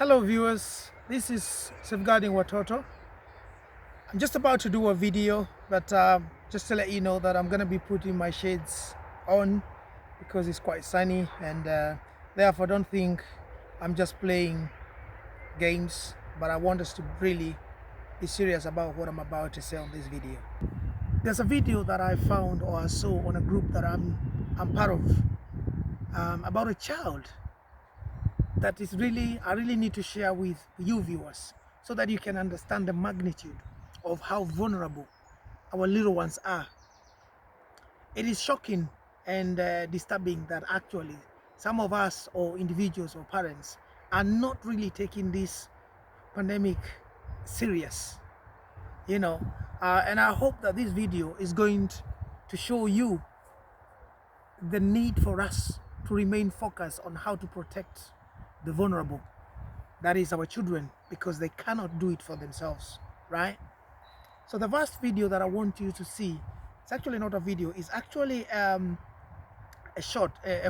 Hello viewers, this is Safeguarding Watoto. I'm just about to do a video, but just to let you know that I'm going to be putting my shades on because it's quite sunny, and therefore don't think I'm just playing games, but I want us to really be serious about what I'm about to say on this video. There's a video that I found or I saw on a group that I'm part of about a child that is I really need to share with you viewers so that you can understand the magnitude of how vulnerable our little ones are. It is shocking and disturbing that actually some of us or individuals or parents are not really taking this pandemic serious, and I hope that this video is going to show you the need for us to remain focused on how to protect the vulnerable, that is our children, because they cannot do it for themselves, right? So the first video that I want you to see, it's actually not a video, it's actually a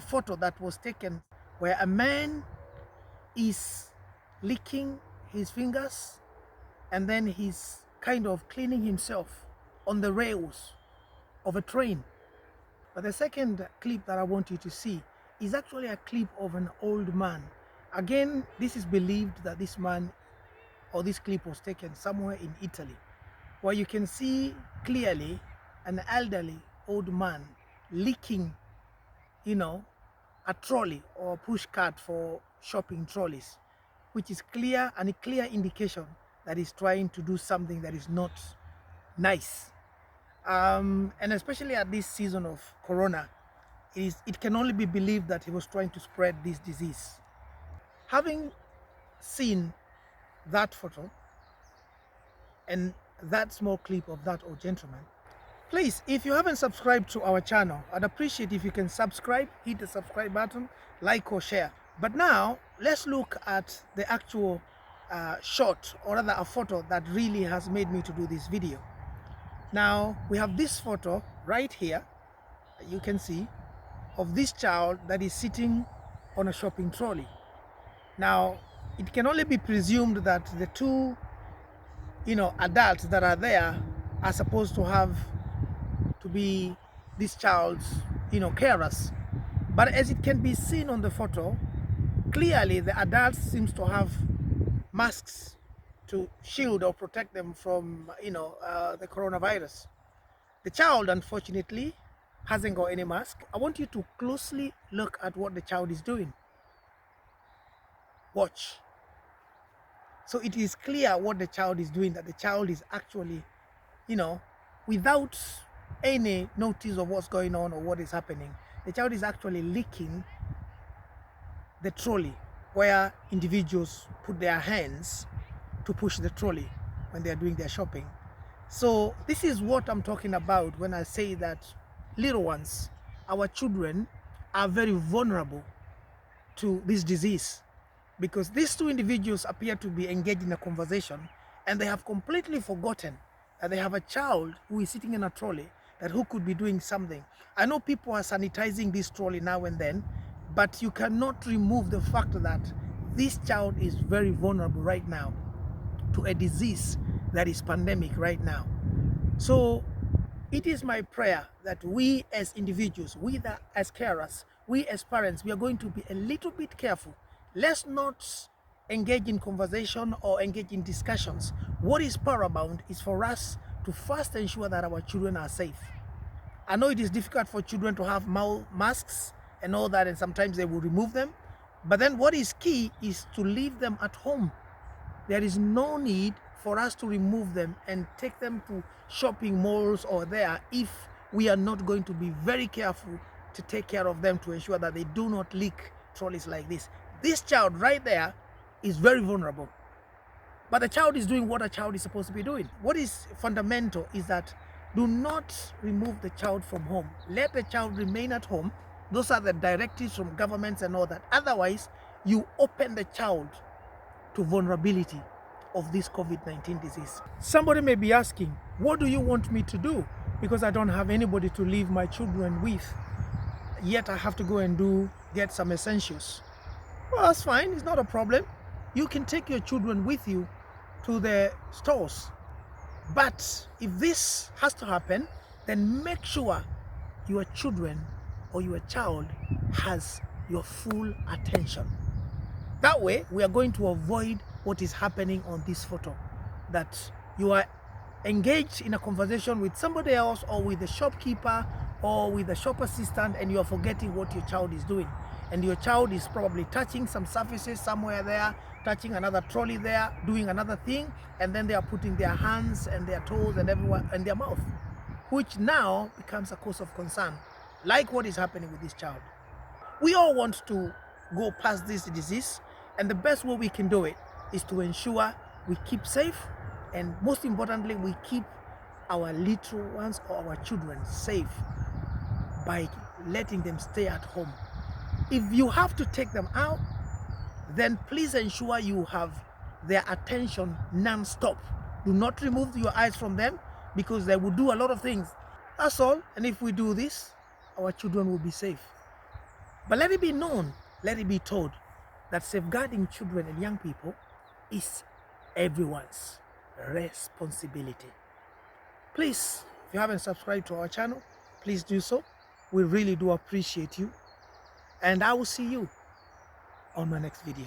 photo that was taken where a man is licking his fingers and then he's kind of cleaning himself on the rails of a train. But the second clip that I want you to see is actually a clip of an old man. Again, this is believed that this man or this clip was taken somewhere in Italy, where you can see clearly an elderly old man licking, a trolley or push cart for shopping trolleys, which is a clear indication that he's trying to do something that is not nice. And especially at this season of Corona, it can only be believed that he was trying to spread this disease. Having seen that photo and that small clip of that old gentleman, please, if you haven't subscribed to our channel, I'd appreciate if you can subscribe, hit the subscribe button, like or share. But now let's look at the actual shot, or rather a photo that really has made me to do this video. Now we have this photo right here, you can see, of this child that is sitting on a shopping trolley. Now it can only be presumed that the two adults that are there are supposed to be this child's carers, but as it can be seen on the photo, clearly the adults seems to have masks to shield or protect them from the coronavirus. The child unfortunately hasn't got any mask. I want you to closely look at what the child is doing. Watch. So it is clear what the child is doing, that the child is actually, without any notice of what's going on or what is happening, the child is actually licking the trolley where individuals put their hands to push the trolley when they're doing their shopping. So this is what I'm talking about when I say that little ones, our children, are very vulnerable to this disease, because these two individuals appear to be engaged in a conversation and they have completely forgotten that they have a child who is sitting in a trolley, that who could be doing something. I know people are sanitizing this trolley now and then, but you cannot remove the fact that this child is very vulnerable right now to a disease that is pandemic right now. So it is my prayer that we as individuals, as carers, we as parents, we are going to be a little bit careful. Let's not engage in conversation or engage in discussions. What is paramount is for us to first ensure that our children are safe. I know it is difficult for children to have masks and all that, and sometimes they will remove them. But then what is key is to leave them at home. There is no need for us to remove them and take them to shopping malls or there if we are not going to be very careful to take care of them, to ensure that they do not lick trolleys like this. This child right there is very vulnerable. But the child is doing what a child is supposed to be doing. What is fundamental is that do not remove the child from home. Let the child remain at home. Those are the directives from governments and all that. Otherwise, you open the child to vulnerability of this COVID-19 disease. Somebody may be asking, what do you want me to do? Because I don't have anybody to leave my children with, yet I have to go and get some essentials. Well, that's fine, it's not a problem. You can take your children with you to the stores. But if this has to happen, then make sure your children or your child has your full attention. That way, we are going to avoid what is happening on this photo, that you are engaged in a conversation with somebody else or with the shopkeeper or with the shop assistant, and you are forgetting what your child is doing. And your child is probably touching some surfaces somewhere there, touching another trolley there, doing another thing, and then they are putting their hands and their toes and everywhere and their mouth, which now becomes a cause of concern, like what is happening with this child. We all want to go past this disease, and the best way we can do it is to ensure we keep safe, and most importantly, we keep our little ones or our children safe by letting them stay at home. If you have to take them out, then please ensure you have their attention non-stop. Do not remove your eyes from them, because they will do a lot of things. That's all. And if we do this, our children will be safe. But let it be known, let it be told, that safeguarding children and young people is everyone's responsibility. Please, if you haven't subscribed to our channel, please do so. We really do appreciate you. And I will see you on my next video.